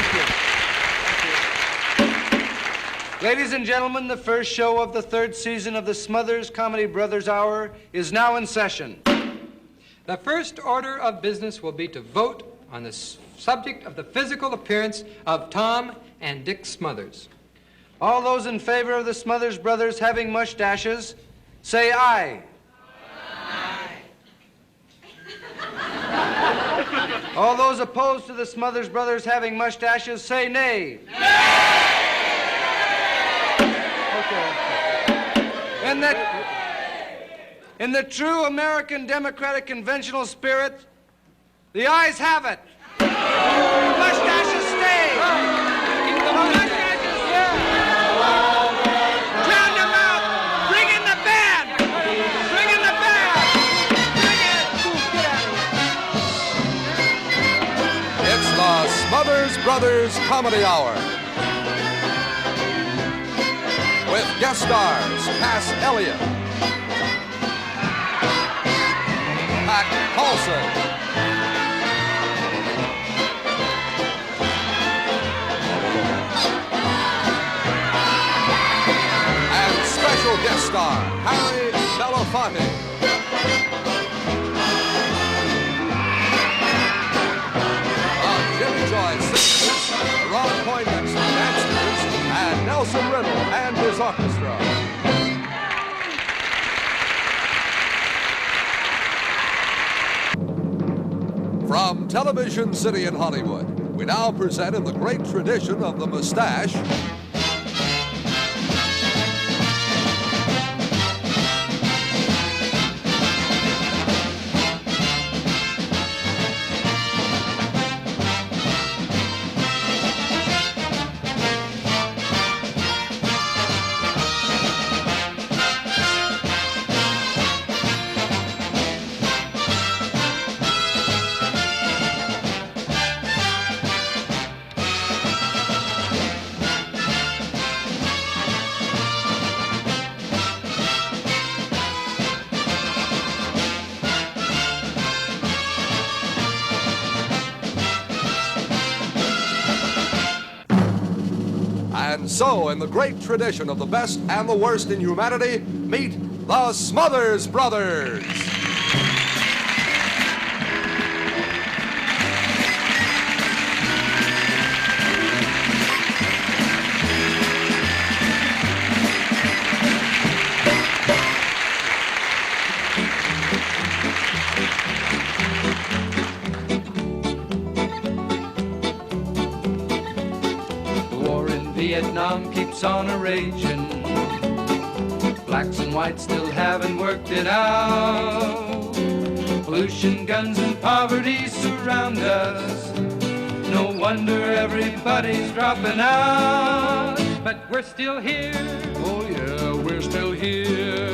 Thank you. Ladies and gentlemen, the first show of the third season of the Smothers Comedy Brothers Hour is now in session. The first order of business will be to vote on the subject of the physical appearance of Tom and Dick Smothers. All those in favor of the Smothers Brothers having mustaches, say aye. Aye. All those opposed to the Smothers Brothers having mustaches, say nay. Nay! In the true American democratic conventional spirit, the ayes have it. The mustaches stay. The mustaches, yeah. Drown them out. Bring in the band. Bring in the band. Bring it. Get out of here. It's the Smothers Brothers Comedy Hour. With guest stars, Cass Elliot, Pat Paulsen, and special guest star, Harry Belafonte. Jimmy Joyce singers, Ron Poindexter dancers, and Nelson Riddle and his orchestra. From Television City in Hollywood, we now present in the great tradition of the Moustache, and so, in the great tradition of the best and the worst in humanity, meet the Smothers Brothers. Vietnam keeps on a-raging. Blacks and whites still haven't worked it out. Pollution, guns, and poverty surround us. No wonder everybody's dropping out. But we're still here. Oh yeah, we're still here.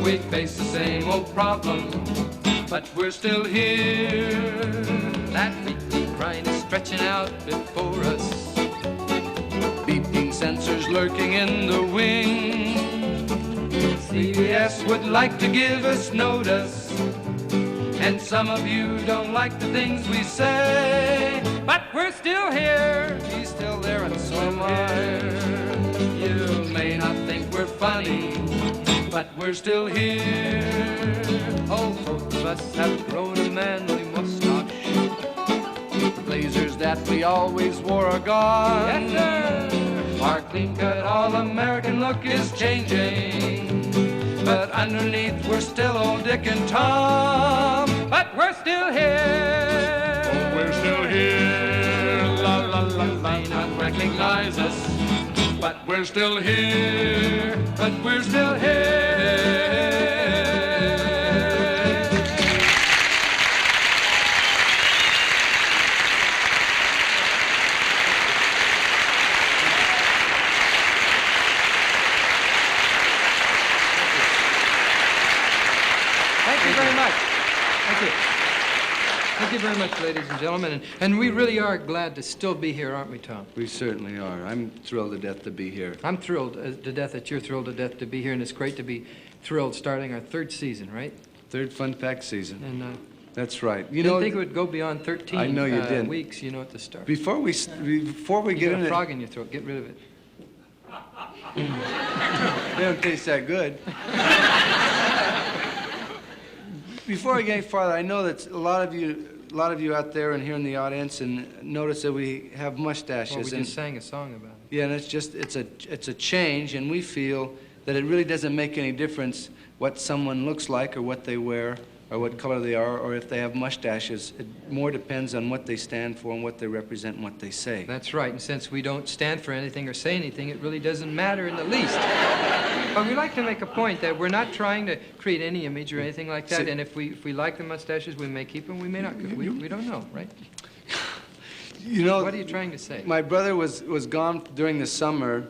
We face the same old problem, but we're still here. That weekly grind is stretching out before us. Beeping sensors lurking in the wing. CBS would like to give us notice, and some of you don't like the things we say. But we're still here. He's still there and so am I. You may not think we're funny, but we're still here. Oh, both of us have grown a manly mustache. The blazers that we always wore are gone. Yes, sir. Our clean-cut, all-American look is changing, but underneath we're still old Dick and Tom. But we're still here. Oh, we're still here. La la la la. May not recognize us, but we're still here. But we're still here. Thank you very much. Thank you. Thank you very much, ladies and gentlemen. And we really are glad to still be here, aren't we, Tom? We certainly are. I'm thrilled to death to be here. I'm thrilled to death that you're thrilled to death to be here, and it's great to be thrilled starting our third season, right? Third fun fact season. And That's right. You didn't think it would go beyond 13 I know you didn't. weeks, you know, at the start. Before we You get got into a frog in your throat. Get rid of it. they don't taste that good. Before I get any farther, I know that a lot of you out there and here in the audience, and notice that we have mustaches. Well, we just sang a song about it. Yeah, and it's a change, and we feel that it really doesn't make any difference what someone looks like or what they wear or what color they are or if they have mustaches. It more depends on what they stand for and what they represent and what they say. That's right, and since we don't stand for anything or say anything, it really doesn't matter in the least. But we like to make a point that we're not trying to create any image or anything like that, and if we like the mustaches, we may keep them, we may not. We don't know, right? You know, what are you trying to say? My brother was gone during the summer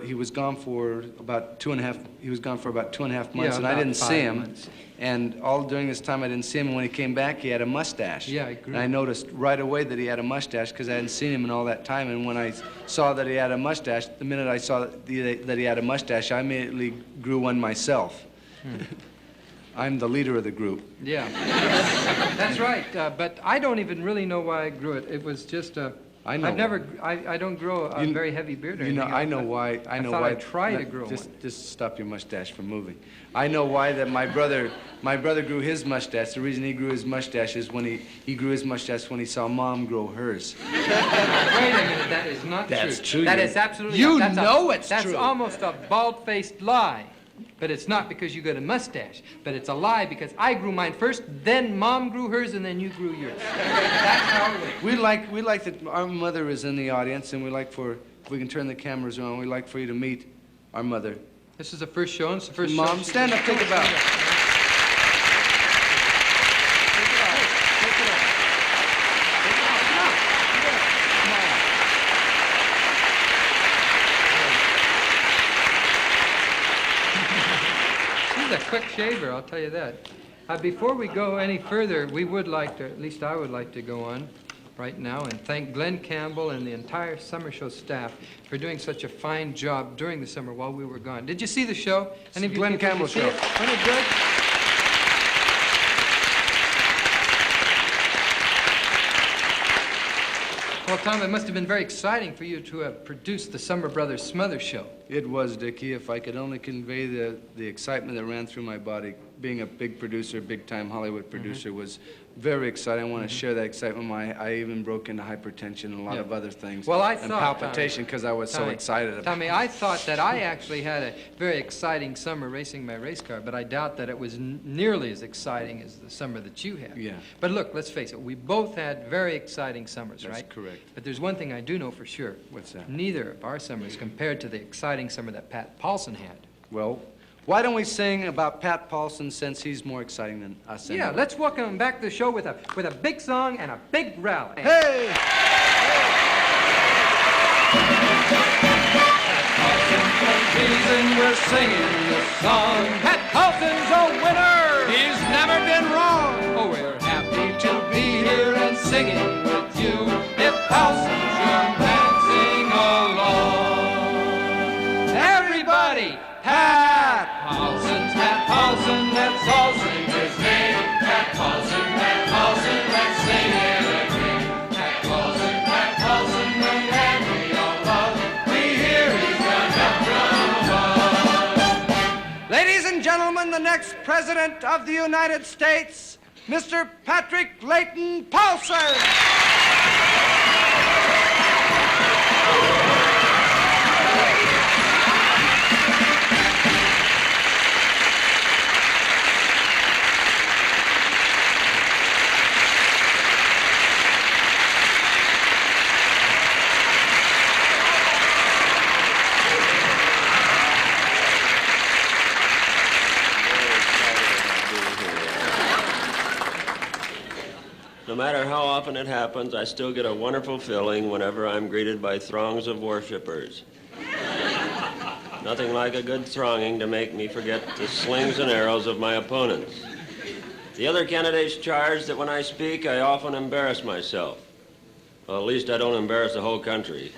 he was gone for about 2.5 months, and I didn't see him. Months. And all during this time I didn't see him, and when he came back, he had a mustache. Yeah, I agree. And I noticed right away that he had a mustache because I hadn't seen him in all that time. And when I saw that he had a mustache, the minute I saw that he had a mustache, I immediately grew one myself. I'm the leader of the group. Yeah, that's right. But I don't even really know why I grew it. It was just I know. I don't grow a very heavy beard or anything. I know why. I thought I'd try to grow one. Just stop your mustache from moving. I know why that my brother grew his mustache. The reason he grew his mustache is when he grew his mustache when he saw Mom grow hers. Wait a minute, that is not true. That's true. That is absolutely. That's true. That's almost a bald-faced lie. But it's not because you got a mustache. But it's a lie because I grew mine first, then Mom grew hers, and then you grew yours. That's how it went. We like that our mother is in the audience, and we like if we can turn the cameras on, we'd like for you to meet our mother. This is the first show, and it's the first show. Mom, stand up, take a bow. She's a quick shaver, I'll tell you that. Before we go any further, we would like to, at least I would like to go on right now and thank Glenn Campbell and the entire summer show staff for doing such a fine job during the summer while we were gone. Did you see the show? Any of you Glenn people, Campbell did you show. see it? Wasn't it good? Well, Tom, it must have been very exciting for you to have produced the Summer Brothers Smothers show. It was, Dickie. If I could only convey the excitement that ran through my body, being a big producer, big-time Hollywood producer, was very exciting. I want to share that excitement. I even broke into hypertension and a lot of other things. Well, I and thought, palpitation because I was so excited about it. Tommy, I thought that I actually had a very exciting summer racing my race car, but I doubt that it was nearly as exciting as the summer that you had. Yeah. But look, let's face it, we both had very exciting summers, right? That's correct. But there's one thing I do know for sure. What's that? Neither of our summers compared to the exciting summer that Pat Paulsen had. Well, why don't we sing about Pat Paulsen since he's more exciting than us? Yeah, anyway. let's welcome him back to the show with a big song and a big rally. Hey! Reason we're singing this song. Pat Paulsen's a winner! He's never been wrong. Oh, we're Happy to be here and singing with you. If Paulsen's your man, sing along. Everybody, Pat Paulsen, let's all sing his name. Pat Paulsen, let's sing it again. Pat Paulsen, the man we all love. We hear he's gone up from above. Ladies and gentlemen, the next President of the United States, Mr. Patrick Layton Paulsen. No matter how often it happens, I still get a wonderful feeling whenever I'm greeted by throngs of worshipers. Nothing like a good thronging to make me forget the slings and arrows of my opponents. The other candidates charge that when I speak, I often embarrass myself. Well, at least I don't embarrass the whole country.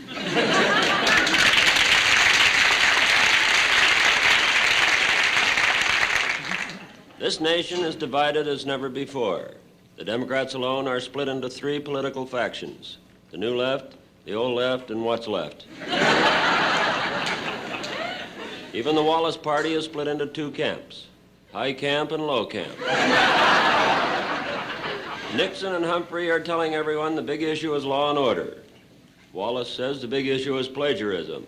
This nation is divided as never before. The Democrats alone are split into 3 political factions: the New Left, the Old Left, and what's left. Even the Wallace Party is split into 2 camps: high camp and low camp. Nixon and Humphrey are telling everyone the big issue is law and order. Wallace says the big issue is plagiarism.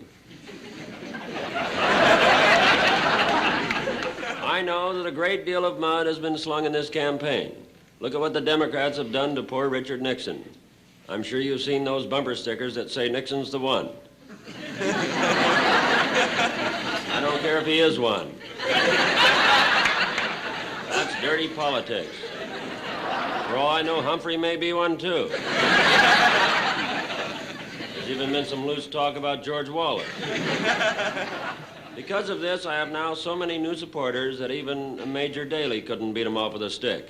I know that a great deal of mud has been slung in this campaign. Look at what the Democrats have done to poor Richard Nixon. I'm sure you've seen those bumper stickers that say Nixon's the one. I don't care if he is one. That's dirty politics. For all I know, Humphrey may be one, too. There's even been some loose talk about George Wallace. Because of this, I have now so many new supporters that even a Major Daley couldn't beat him off with a stick.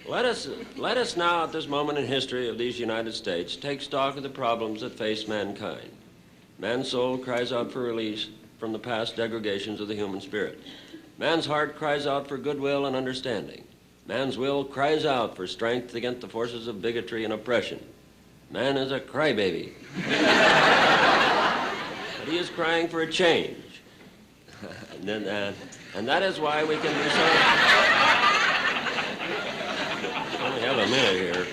Let us now, at this moment in history of these United States, take stock of the problems that face mankind. Man's soul cries out for release from the past degradations of the human spirit. Man's heart cries out for goodwill and understanding. Man's will cries out for strength against the forces of bigotry and oppression. Man is a crybaby. But he is crying for a change. And that is why we can be so... Only have a minute here.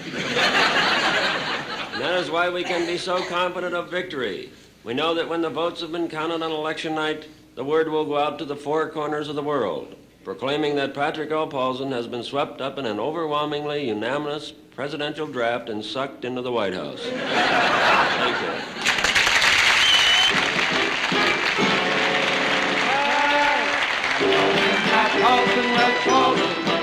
And that is why we can be so confident of victory. We know that when the votes have been counted on election night, the word will go out to the 4 corners of the world, proclaiming that Patrick L. Paulsen has been swept up in an overwhelmingly unanimous presidential draft and sucked into the White House. Thank you. Pat Paulsen,